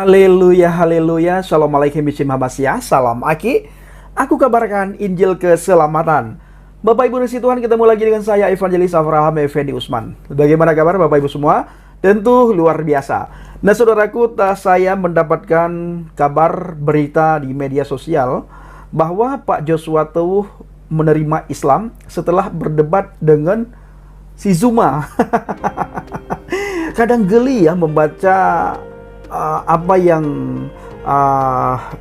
Haleluya, haleluya. Assalamualaikum warahmatullahi wabarakatuh. Salam Aki. Aku kabarkan Injil keselamatan. Bapak Ibu dan Tuhan, ketemu lagi dengan saya Evangelis Abraham Effendi Usman. Bagaimana kabar Bapak Ibu semua? Tentu luar biasa. Nah saudaraku, saya mendapatkan kabar berita di media sosial bahwa Pak Joshua Teuw menerima Islam setelah berdebat dengan si Zuma. Kadang geli ya membaca apa yang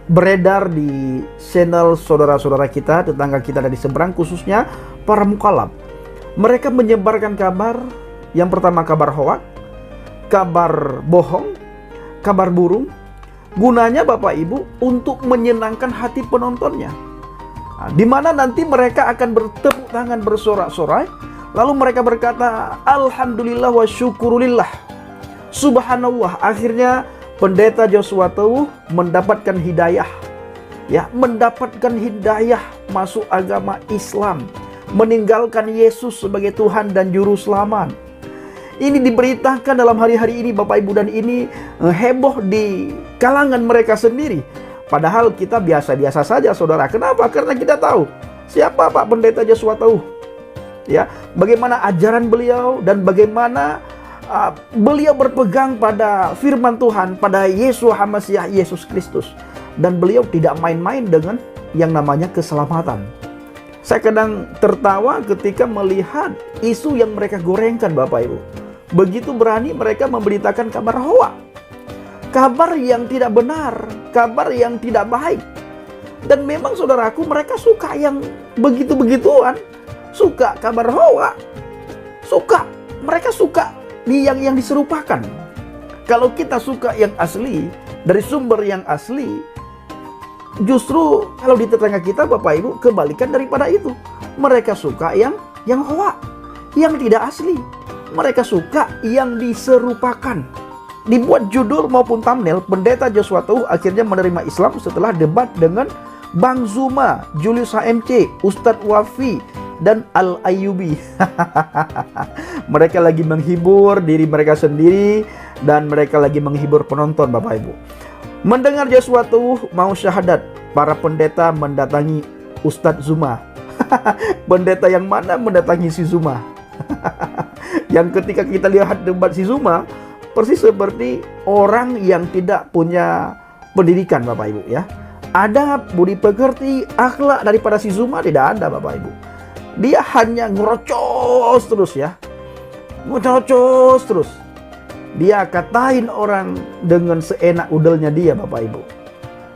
beredar di channel saudara-saudara kita, tetangga kita dari seberang, khususnya para mukhalaf. Mereka menyebarkan kabar, yang pertama kabar hoak, kabar bohong, kabar burung, gunanya Bapak Ibu untuk menyenangkan hati penontonnya. Di mana nanti mereka akan bertepuk tangan bersorak-sorai, lalu mereka berkata, Alhamdulillah wa syukurulillah, Subhanallah. Akhirnya Pendeta Joshua Teuw mendapatkan hidayah, ya, mendapatkan hidayah masuk agama Islam, meninggalkan Yesus sebagai Tuhan dan Juru Selamat. Ini diberitakan dalam hari-hari ini Bapak Ibu, dan ini heboh di kalangan mereka sendiri. Padahal kita biasa-biasa saja saudara. Kenapa? Karena kita tahu siapa Pak Pendeta Joshua Teuw, ya, bagaimana ajaran beliau dan bagaimana beliau berpegang pada firman Tuhan, pada Yesus HaMasiah, Yesus Kristus. Dan beliau tidak main-main dengan yang namanya keselamatan. Saya kadang tertawa ketika melihat isu yang mereka gorengkan Bapak Ibu. Begitu berani mereka memberitakan kabar hoak, kabar yang tidak benar, kabar yang tidak baik. Dan memang saudaraku, mereka suka yang begitu-begituan, suka kabar hoak, mereka suka yang diserupakan. Kalau kita suka yang asli, dari sumber yang asli, justru kalau di tetangga kita Bapak Ibu kebalikan daripada itu. Mereka suka yang hoak, yang tidak asli. Mereka suka yang diserupakan. Dibuat judul maupun thumbnail, Pendeta Joshua Teuw akhirnya menerima Islam setelah debat dengan Bang Zuma, Julius HMC, Ustadz Wafi, dan Al-Ayyubi. Mereka lagi menghibur diri mereka sendiri, dan mereka lagi menghibur penonton Bapak Ibu. Mendengar Joshua Teuw mau syahadat, para pendeta mendatangi Ustadz Zuma. Pendeta yang mana mendatangi si Zuma? Yang ketika kita lihat debat si Zuma, persis seperti orang yang tidak punya pendidikan Bapak Ibu, ya. Adab, budi pekerti, akhlak daripada si Zuma tidak ada Bapak Ibu. Dia hanya ngerocos terus, ya. Ngerocos terus. Dia katain orang dengan seenak udelnya dia Bapak Ibu.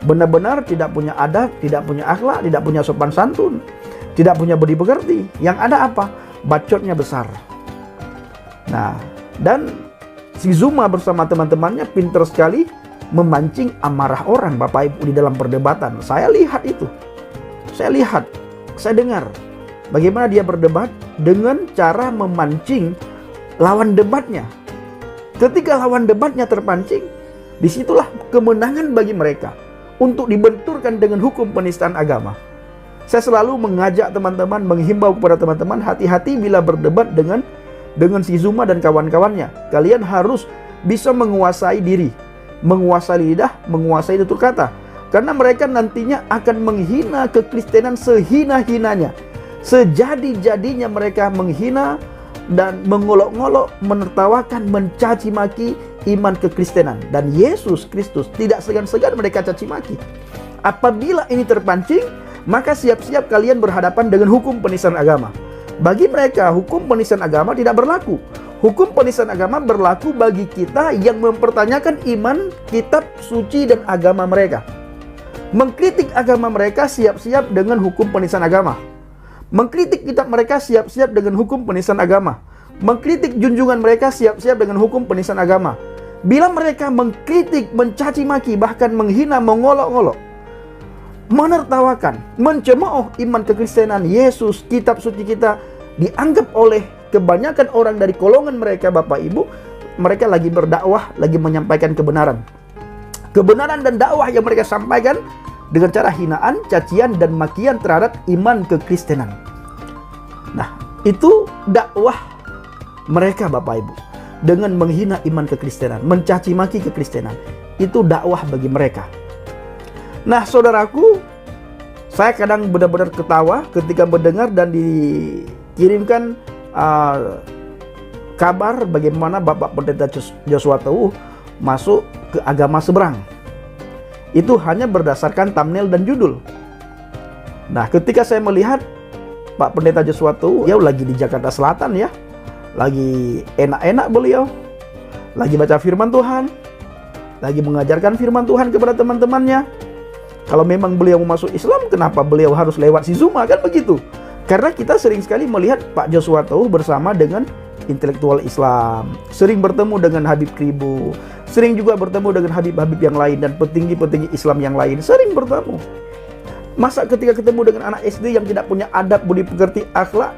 Benar-benar tidak punya adab, tidak punya akhlak, tidak punya sopan santun, tidak punya budi pekerti. Yang ada apa? Bacotnya besar. Nah, dan si Zuma bersama teman-temannya pintar sekali memancing amarah orang Bapak Ibu di dalam perdebatan. Saya lihat itu. Saya dengar bagaimana dia berdebat dengan cara memancing lawan debatnya. Ketika lawan debatnya terpancing, disitulah kemenangan bagi mereka untuk dibenturkan dengan hukum penistaan agama. Saya selalu mengajak teman-teman, menghimbau kepada teman-teman, hati-hati bila berdebat dengan si Zuma dan kawan-kawannya. Kalian harus bisa menguasai diri, menguasai lidah, menguasai tutur kata. Karena mereka nantinya akan menghina kekristenan sehina-hinanya. Sejadi-jadinya mereka menghina dan mengolok-ngolok, menertawakan, mencaci maki iman kekristenan. Dan Yesus Kristus tidak segan-segan mereka caci maki. Apabila ini terpancing, maka siap-siap kalian berhadapan dengan hukum penistaan agama. Bagi mereka, hukum penistaan agama tidak berlaku. Hukum penistaan agama berlaku bagi kita yang mempertanyakan iman, kitab suci, dan agama mereka. Mengkritik agama mereka siap-siap dengan hukum penistaan agama. Mengkritik kitab mereka siap-siap dengan hukum penistaan agama. Mengkritik junjungan mereka siap-siap dengan hukum penistaan agama. Bila mereka mengkritik, mencaci maki, bahkan menghina, mengolok-ngolok, menertawakan, mencemooh iman kekristenan, Yesus, kitab suci kita, dianggap oleh kebanyakan orang dari golongan mereka Bapak Ibu, mereka lagi berdakwah, lagi menyampaikan kebenaran. Kebenaran dan dakwah yang mereka sampaikan dengan cara hinaan, cacian, dan makian terhadap iman kekristenan. Nah, itu dakwah mereka Bapak Ibu. dengan menghina iman kekristenan, mencaci maki kekristenan. itu dakwah bagi mereka. Nah, saudaraku, saya kadang benar-benar ketawa ketika mendengar dan dikirimkan kabar bagaimana Bapak Pendeta Joshua Teguh masuk ke agama seberang. Itu hanya berdasarkan thumbnail dan judul. Nah, ketika saya melihat Pak Pendeta Joshua Teguh, beliau lagi di Jakarta Selatan ya, lagi enak-enak beliau, lagi baca firman Tuhan, lagi mengajarkan firman Tuhan kepada teman-temannya. Kalau memang beliau mau masuk Islam, kenapa beliau harus lewat si Zuma, kan begitu? Karena kita sering sekali melihat Pak Joshua Teguh bersama dengan intelektual Islam, sering bertemu dengan Habib Kribo, sering juga bertemu dengan Habib-Habib yang lain dan petinggi-petinggi Islam yang lain, sering bertemu. Masa ketika ketemu dengan anak SD yang tidak punya adab, budi pekerti, akhlak,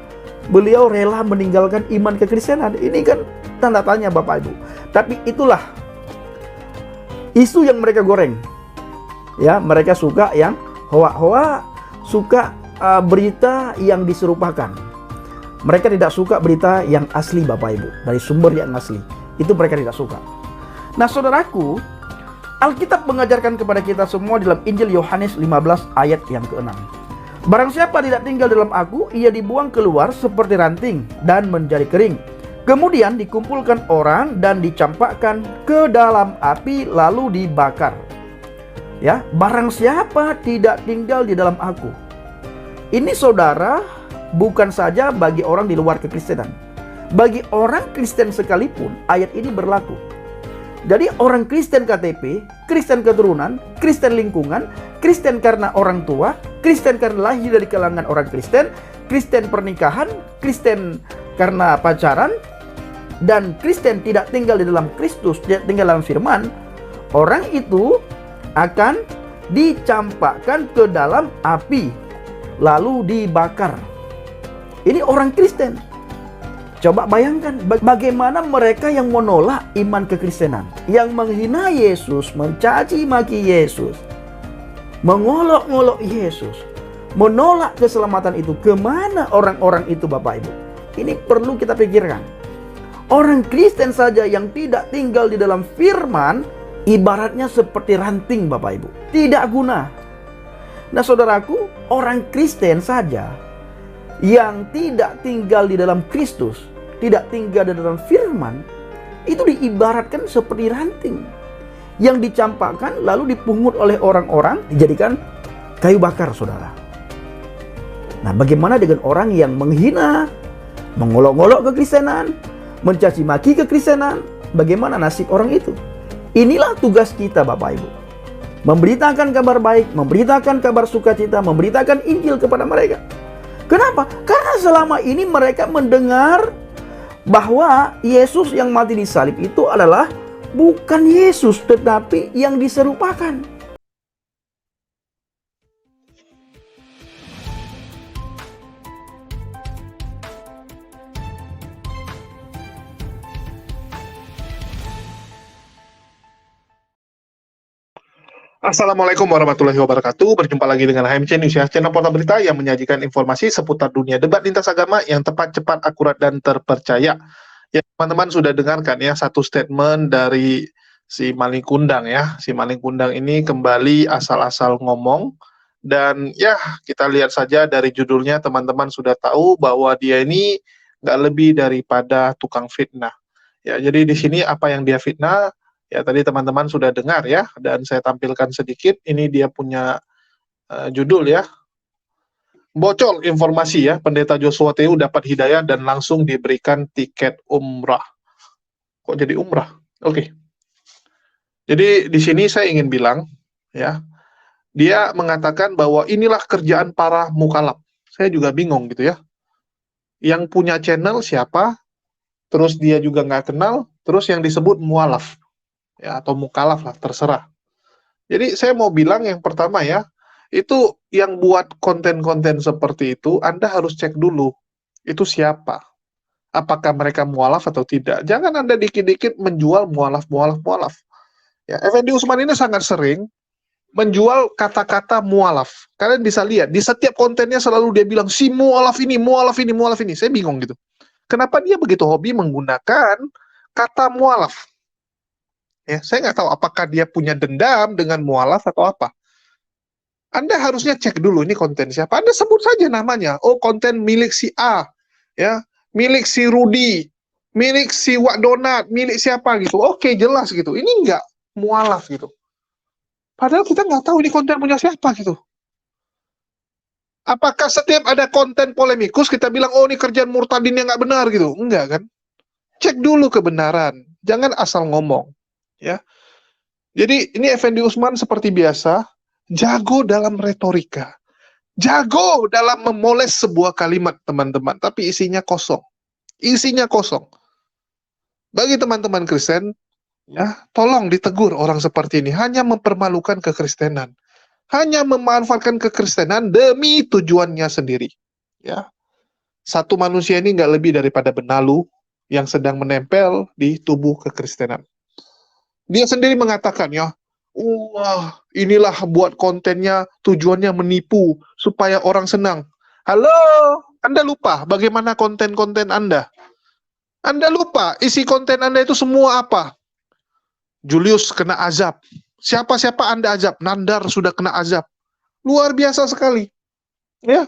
beliau rela meninggalkan iman kekristenan? Ini kan tanda tanya Bapak Ibu. Tapi itulah isu yang mereka goreng. Ya, mereka suka yang hoak-hoak, suka berita yang diserupakan. Mereka tidak suka berita yang asli Bapak Ibu, dari sumber yang asli. Itu mereka tidak suka. Nah, saudaraku, Alkitab mengajarkan kepada kita semua dalam Injil Yohanes 15 ayat yang ke-6. Barang siapa tidak tinggal dalam aku, ia dibuang keluar seperti ranting dan menjadi kering. Kemudian dikumpulkan orang dan dicampakkan ke dalam api lalu dibakar. Ya, barang siapa tidak tinggal di dalam aku. Ini saudara, bukan saja bagi orang di luar kekristenan. Bagi orang Kristen sekalipun, ayat ini berlaku. Jadi orang Kristen KTP, Kristen keturunan, Kristen lingkungan, Kristen karena orang tua, Kristen karena lahir dari kalangan orang Kristen, Kristen pernikahan, Kristen karena pacaran, dan Kristen tidak tinggal di dalam Kristus, tidak tinggal dalam firman, orang itu akan dicampakkan ke dalam api lalu dibakar. Ini orang Kristen. Coba bayangkan bagaimana mereka yang menolak iman kekristenan, yang menghina Yesus, mencaci maki Yesus, mengolok-olok Yesus, menolak keselamatan itu. Kemana orang-orang itu Bapak Ibu? Ini perlu kita pikirkan. Orang Kristen saja yang tidak tinggal di dalam firman, ibaratnya seperti ranting Bapak Ibu, tidak guna. Nah saudaraku, orang Kristen saja yang tidak tinggal di dalam Kristus, tidak tinggal di dalam firman, itu diibaratkan seperti ranting yang dicampakkan lalu dipungut oleh orang-orang, dijadikan kayu bakar saudara. Nah, bagaimana dengan orang yang menghina, mengolok-olok kekristenan, mencaci maki kekristenan? Bagaimana nasib orang itu? Inilah tugas kita Bapak Ibu. Memberitakan kabar baik, memberitakan kabar sukacita, memberitakan Injil kepada mereka. Kenapa? Karena selama ini mereka mendengar bahwa Yesus yang mati di salib itu adalah bukan Yesus, tetapi yang diserupakan. Assalamualaikum warahmatullahi wabarakatuh. Berjumpa lagi dengan HMC News ya, channel portal berita yang menyajikan informasi seputar dunia debat lintas agama yang tepat, cepat, akurat, dan terpercaya. Ya, teman-teman sudah dengarkan ya satu statement dari si Maling Kundang ya. Si Maling Kundang ini kembali asal-asal ngomong, dan ya kita lihat saja dari judulnya teman-teman sudah tahu bahwa dia ini nggak lebih daripada tukang fitnah. Ya, jadi di sini apa yang dia fitnah? Ya, tadi teman-teman sudah dengar ya, dan saya tampilkan sedikit. Ini dia punya judul ya. Bocor informasi ya, Pendeta Joshua Teguh dapat hidayah dan langsung diberikan tiket umrah. Kok jadi umrah? Oke. Jadi di sini saya ingin bilang ya, dia mengatakan bahwa inilah kerjaan para mukalaf. Saya juga bingung gitu ya. Yang punya channel siapa? Terus dia juga nggak kenal, terus yang disebut mualaf. Ya, atau mukalaf lah, terserah. Jadi saya mau bilang yang pertama ya, itu yang buat konten-konten seperti itu, Anda harus cek dulu, itu siapa? Apakah mereka mualaf atau tidak? Jangan Anda dikit-dikit menjual mualaf. Ya, Effendi Usman ini sangat sering menjual kata-kata mualaf. Kalian bisa lihat, di setiap kontennya selalu dia bilang, si mualaf ini. Saya bingung gitu. Kenapa dia begitu hobi menggunakan kata mualaf? Ya, saya nggak tahu apakah dia punya dendam dengan mualaf atau apa. Anda harusnya cek dulu ini konten siapa. Anda sebut saja namanya. Oh, konten milik si A, ya, milik si Rudi, milik si Wak Donat, milik siapa gitu. Oke, jelas gitu. Ini nggak mualaf gitu. Padahal kita nggak tahu ini konten punya siapa gitu. Apakah setiap ada konten polemikus kita bilang, oh ini kerjaan murtadin yang nggak benar gitu? Enggak kan? Cek dulu kebenaran. Jangan asal ngomong. Ya. Jadi ini Effendi Usman seperti biasa, jago dalam retorika. Jago dalam memoles sebuah kalimat, teman-teman. Tapi isinya kosong. Isinya kosong. Bagi teman-teman Kristen, ya, tolong ditegur orang seperti ini. Hanya mempermalukan kekristenan. Hanya memanfaatkan kekristenan demi tujuannya sendiri. Ya, satu manusia ini nggak lebih daripada benalu yang sedang menempel di tubuh kekristenan. Dia sendiri mengatakan, ya, wah, inilah buat kontennya tujuannya menipu supaya orang senang. Halo, Anda lupa bagaimana konten-konten Anda? Anda lupa isi konten Anda itu semua apa? Julius kena azab. Siapa-siapa Anda azab? Nandar sudah kena azab. Luar biasa sekali. Ya,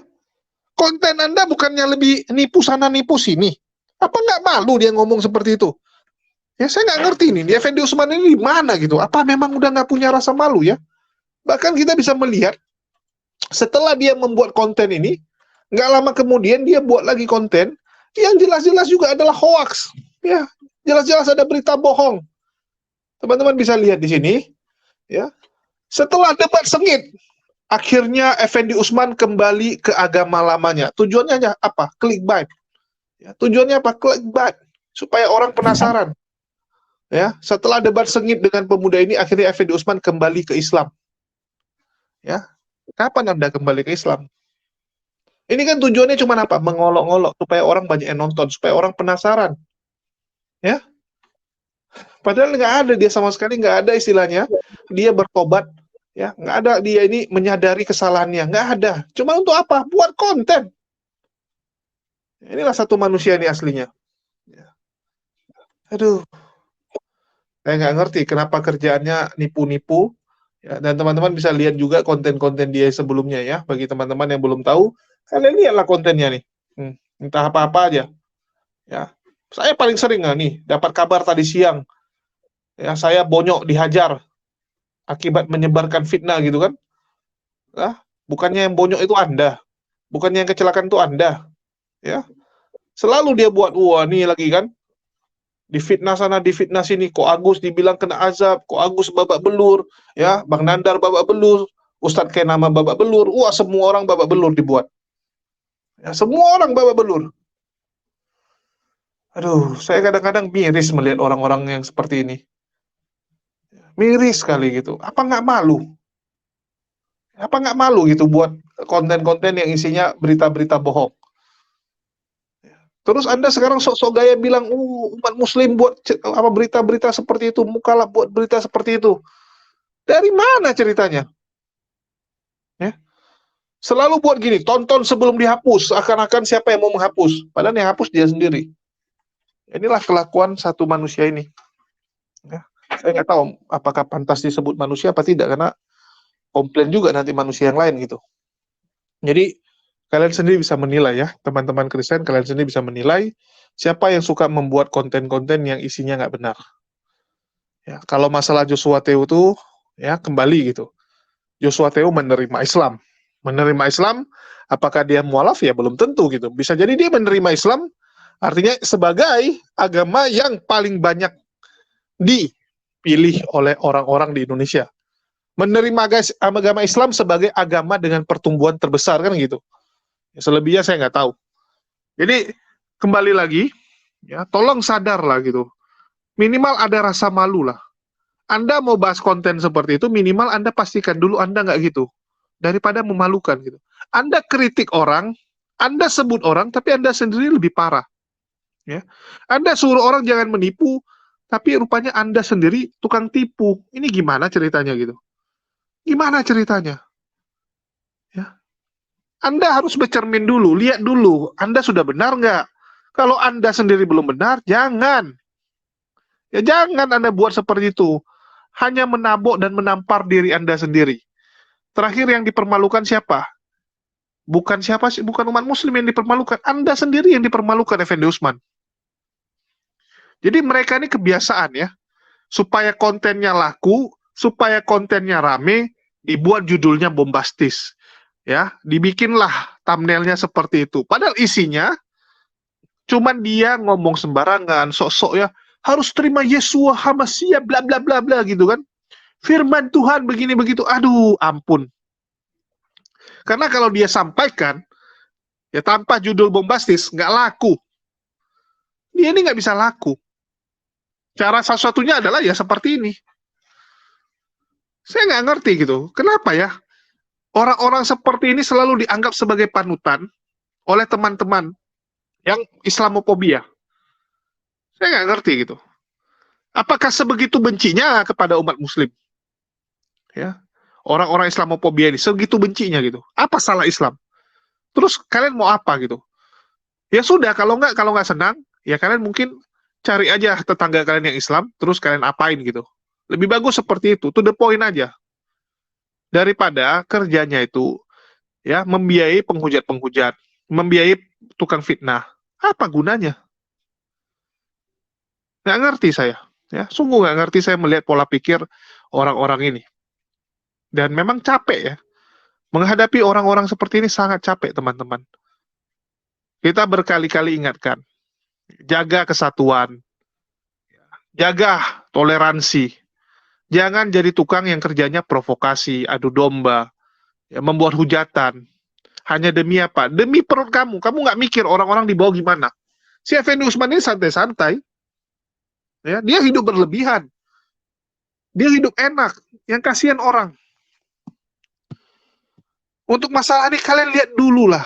konten Anda bukannya lebih nipu sana nipu sini. Apa nggak malu dia ngomong seperti itu? Ya saya nggak ngerti nih, di Effendi Usman ini di mana gitu? Apa memang udah nggak punya rasa malu ya? Bahkan kita bisa melihat setelah dia membuat konten ini, nggak lama kemudian dia buat lagi konten yang jelas-jelas juga adalah hoax. Ya, jelas-jelas ada berita bohong. Teman-teman bisa lihat di sini, ya. Setelah debat sengit, akhirnya Effendi Usman kembali ke agama lamanya. Tujuannya apa? Clickbait. Ya, tujuannya apa? Clickbait. Supaya orang penasaran. Ya, setelah debat sengit dengan pemuda ini, akhirnya Effendi Usman kembali ke Islam. Ya, kapan Anda kembali ke Islam? Ini kan tujuannya cuma apa? Mengolok-olok supaya orang banyak yang nonton, supaya orang penasaran. Ya, padahal nggak ada dia sama sekali nggak ada istilahnya dia bertobat. Ya, nggak ada dia ini menyadari kesalahannya, nggak ada. Cuma untuk apa? Buat konten. Inilah satu manusia ini aslinya. Ya. Aduh, saya nggak ngerti kenapa kerjaannya nipu-nipu. Ya, dan teman-teman bisa lihat juga konten-konten dia sebelumnya ya. Bagi teman-teman yang belum tahu, kalian lihatlah kontennya nih. Entah apa-apa aja. Ya, saya paling sering nih dapat kabar tadi siang. Ya, saya bonyok dihajar akibat menyebarkan fitnah gitu kan. Bukannya yang bonyok itu Anda. Bukannya yang kecelakaan itu Anda. Ya, selalu dia buat, wah nih lagi kan. Difitnah sana, difitnah sini. Kok Agus dibilang kena azab. Kok Agus babak belur. Ya, Bang Nandar babak belur. Ustadz Kenama babak belur. Wah, semua orang babak belur dibuat. Ya, semua orang babak belur. Aduh, saya kadang-kadang miris melihat orang-orang yang seperti ini. Miris sekali gitu. Apa nggak malu? Apa nggak malu gitu buat konten-konten yang isinya berita-berita bohong? Terus Anda sekarang sok-sok gaya bilang, umat Muslim buat apa berita-berita seperti itu, mukalaf buat berita seperti itu. Dari mana ceritanya? Ya. Selalu buat gini, tonton sebelum dihapus, akan-akan siapa yang mau menghapus. Padahal yang hapus dia sendiri. Inilah kelakuan satu manusia ini. Ya. Saya nggak tahu apakah pantas disebut manusia apa tidak, karena komplain juga nanti manusia yang lain gitu. Jadi kalian sendiri bisa menilai ya, teman-teman Kristen, kalian sendiri bisa menilai siapa yang suka membuat konten-konten yang isinya nggak benar. Ya, kalau masalah Joshua Teo itu, ya kembali gitu. Joshua Teo menerima Islam. Menerima Islam, apakah dia mualaf? Ya belum tentu gitu. Bisa jadi dia menerima Islam, artinya sebagai agama yang paling banyak dipilih oleh orang-orang di Indonesia. Menerima agama Islam sebagai agama dengan pertumbuhan terbesar kan gitu. Selebihnya saya nggak tahu. Jadi kembali lagi, ya tolong sadar lah gitu. Minimal ada rasa malu lah. Anda mau bahas konten seperti itu, minimal Anda pastikan dulu Anda nggak gitu. Daripada memalukan gitu. Anda kritik orang, Anda sebut orang, tapi Anda sendiri lebih parah. Ya. Anda suruh orang jangan menipu, tapi rupanya Anda sendiri tukang tipu. Ini gimana ceritanya gitu? Gimana ceritanya? Ya. Anda harus bercermin dulu, lihat dulu, Anda sudah benar nggak? Kalau Anda sendiri belum benar, jangan. Ya jangan Anda buat seperti itu. Hanya menabok dan menampar diri Anda sendiri. Terakhir yang dipermalukan siapa? Bukan siapa sih, bukan umat muslim yang dipermalukan. Anda sendiri yang dipermalukan, Effendi Usman. Jadi mereka ini kebiasaan ya. Supaya kontennya laku, supaya kontennya rame, dibuat judulnya bombastis. Ya, dibikinlah thumbnailnya seperti itu. Padahal isinya cuman dia ngomong sembarangan, sok-sok ya, harus terima Yesua Hamasia, bla bla bla bla gitu kan. Firman Tuhan begini begitu. Aduh, ampun. Karena kalau dia sampaikan ya tanpa judul bombastis, nggak laku. Dia ini nggak bisa laku. Cara satu-satunya adalah ya seperti ini. Saya nggak ngerti gitu. Kenapa ya? Orang-orang seperti ini selalu dianggap sebagai panutan oleh teman-teman yang Islamofobia. Saya nggak ngerti gitu. Apakah sebegitu bencinya kepada umat Muslim? Ya, orang-orang Islamofobia ini segitu bencinya gitu. Apa salah Islam? Terus kalian mau apa gitu? Ya sudah, kalau nggak senang, ya kalian mungkin cari aja tetangga kalian yang Islam, terus kalian apain gitu. Lebih bagus seperti itu, to the point aja. Daripada kerjanya itu ya membiayai penghujat-penghujat, membiayai tukang fitnah. Apa gunanya? Nggak ngerti saya. Ya, sungguh nggak ngerti saya melihat pola pikir orang-orang ini. Dan memang capek ya. Menghadapi orang-orang seperti ini sangat capek, teman-teman. Kita berkali-kali ingatkan, jaga kesatuan, jaga toleransi. Jangan jadi tukang yang kerjanya provokasi, adu domba, ya, membuat hujatan. Hanya demi apa? Demi perut kamu. Kamu nggak mikir orang-orang di bawah gimana. Si Effendi Usman ini santai-santai. Ya, dia hidup berlebihan. Dia hidup enak. Yang kasihan orang. Untuk masalah ini kalian lihat dulu lah.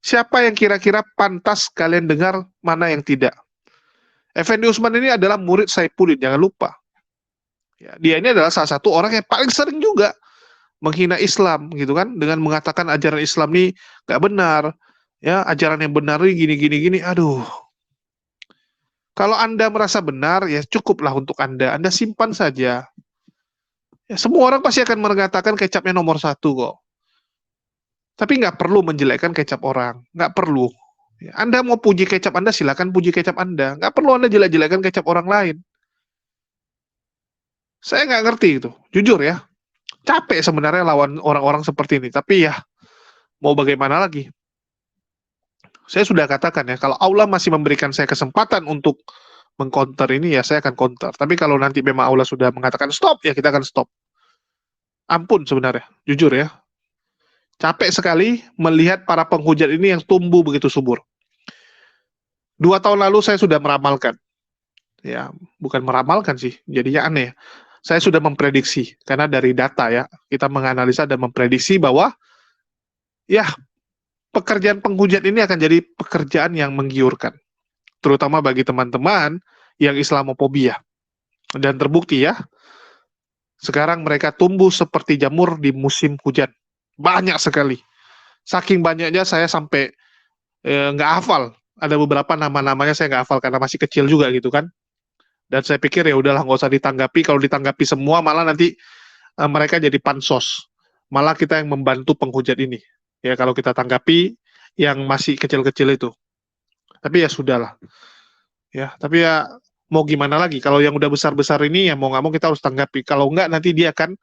Siapa yang kira-kira pantas kalian dengar, mana yang tidak. Effendi Usman ini adalah murid Saifuddin, jangan lupa. Ya, dia ini adalah salah satu orang yang paling sering juga menghina Islam gitu kan, dengan mengatakan ajaran Islam ini nggak benar, ya ajaran yang benar ini gini. Aduh, kalau Anda merasa benar ya cukuplah untuk Anda simpan saja. Ya, semua orang pasti akan mengatakan kecapnya nomor satu kok. Tapi nggak perlu menjelekkan kecap orang, nggak perlu. Ya, Anda mau puji kecap Anda, silakan puji kecap Anda. Nggak perlu Anda jelek-jelekan kecap orang lain. Saya nggak ngerti itu, jujur ya. Capek sebenarnya lawan orang-orang seperti ini. Tapi ya, mau bagaimana lagi? Saya sudah katakan ya, kalau Allah masih memberikan saya kesempatan untuk mengcounter ini, ya saya akan counter. Tapi kalau nanti memang Allah sudah mengatakan stop, ya kita akan stop. Ampun sebenarnya, jujur ya. Capek sekali melihat para penghujat ini yang tumbuh begitu subur. 2 tahun lalu saya sudah meramalkan. Ya, bukan meramalkan sih, jadinya aneh. Saya sudah memprediksi, karena dari data ya, kita menganalisa dan memprediksi bahwa ya, pekerjaan penghujat ini akan jadi pekerjaan yang menggiurkan. Terutama bagi teman-teman yang Islamofobia. Dan terbukti ya, sekarang mereka tumbuh seperti jamur di musim hujan. Banyak sekali. Saking banyaknya saya sampai nggak hafal. Ada beberapa nama-namanya saya nggak hafal karena masih kecil juga gitu kan. Dan saya pikir ya udahlah nggak usah ditanggapi. Kalau ditanggapi semua malah nanti mereka jadi pansos. Malah kita yang membantu penghujat ini. Ya kalau kita tanggapi yang masih kecil-kecil itu. Tapi ya sudahlah. Ya, tapi ya mau gimana lagi? Kalau yang udah besar-besar ini ya mau nggak mau kita harus tanggapi. Kalau nggak nanti dia akan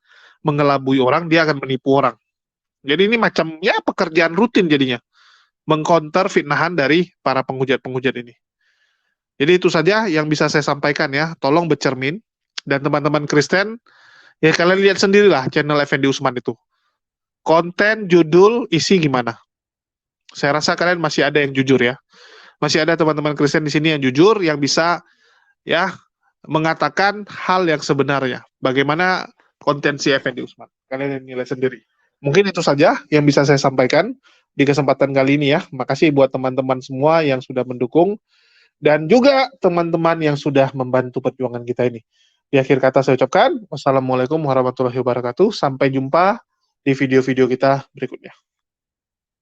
mengelabui orang, dia akan menipu orang. Jadi ini macam ya pekerjaan rutin jadinya. Mengcounter fitnahan dari para penghujat-penghujat ini. Jadi itu saja yang bisa saya sampaikan ya. Tolong bercermin. Dan teman-teman Kristen, ya kalian lihat sendirilah channel Effendi Usman itu. Konten, judul, isi gimana. Saya rasa kalian masih ada yang jujur ya. Masih ada teman-teman Kristen di sini yang jujur, yang bisa ya mengatakan hal yang sebenarnya. Bagaimana konten si Effendi Usman. Kalian yang nilai sendiri. Mungkin itu saja yang bisa saya sampaikan di kesempatan kali ini ya. Makasih buat teman-teman semua yang sudah mendukung dan juga teman-teman yang sudah membantu perjuangan kita ini. Di akhir kata saya ucapkan wassalamualaikum warahmatullahi wabarakatuh. Sampai jumpa di video-video kita berikutnya.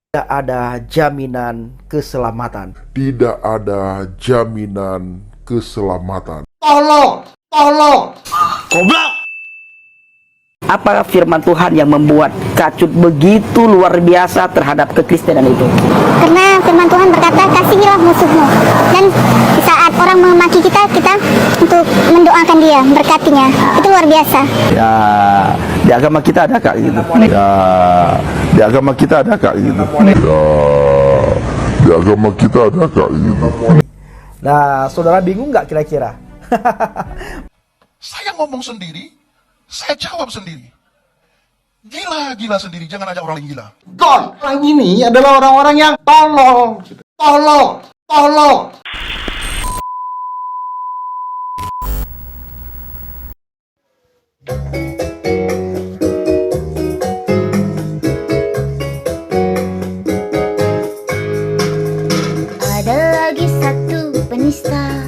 Tidak ada jaminan keselamatan. Tidak ada jaminan keselamatan. Goblok! Apa firman Tuhan yang membuat Kak Cut begitu luar biasa terhadap kekristenan itu? Karena firman Tuhan berkata, kasihilah musuhmu. Dan di saat orang memaki kita, kita untuk mendoakan dia, berkatinya. Itu luar biasa. Ya, di agama kita ada Kak gitu. Ya, di agama kita ada Kak gitu. Ya, di agama kita ada Kak gitu. Nah, saudara bingung nggak kira-kira? Saya ngomong sendiri, saya jawab sendiri. Gila sendiri, jangan ajak orang lain gila. Orang ini adalah orang-orang yang tolong. Ada lagi satu penista,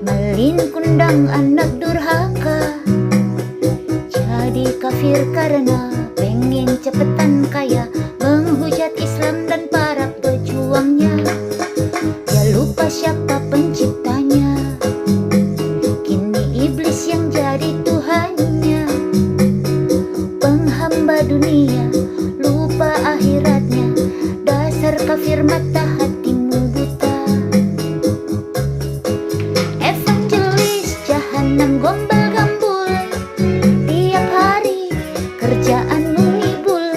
melin kundang anak durhaka, jadi kafir karena pengen cepetan kaya, menghujat Islam dan para pejuangnya. Dia lupa siapa penciptanya, kini iblis yang jadi Tuhannya. Penghamba dunia, lupa akhiratnya, dasar kafir mata hatimu buta. Evangelis jahanam gombal gambul, tiap hari kerjaanmu ngibul.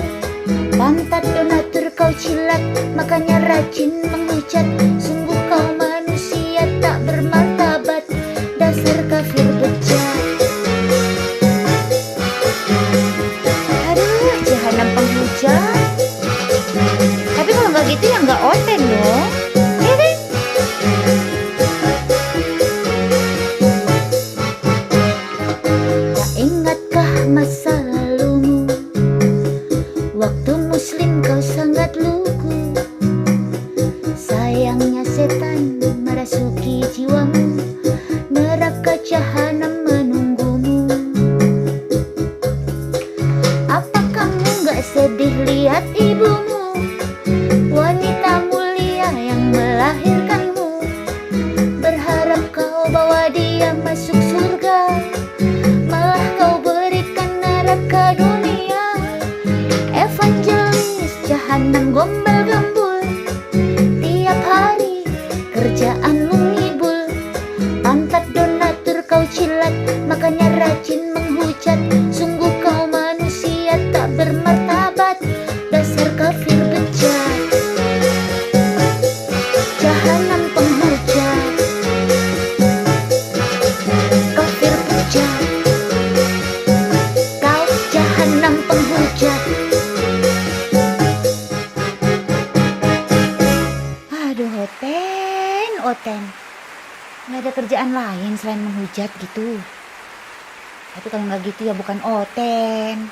Pantat donatur kau cilat, makanya rajin menghujat. Sungguh kau manusia tak bermartabat, dasar kafir bejat. Aduh, jahanam penghujat. Tapi kalau nggak gitu ya nggak oten dong. Ya kan? Tak ingatkah masa lalumu, waktu muslim kau sangat lugu. Sayangnya setan merasuki jiwamu, neraka jahanam menunggumu. Apa kamu nggak sedih lihat ibumu, wanita mulia yang melahirkanmu? Berharap kau bawa dia masuk surga, malah kau berikan neraka dunia. Evangelis jahanam gombal gambul, tiap hari kerjaanmu ngibul. Pantat donatur kau cilat, makanya rajin menghujat. Sungguh kau manusia tak bermartabat, dasar kafir bejat. Jahanam penghujat, kafir bejat. Kau jahanam penghujat. Aduh, oten. Nggak ada kerjaan lain selain menghujat gitu. Tapi kalau nggak gitu ya bukan oten.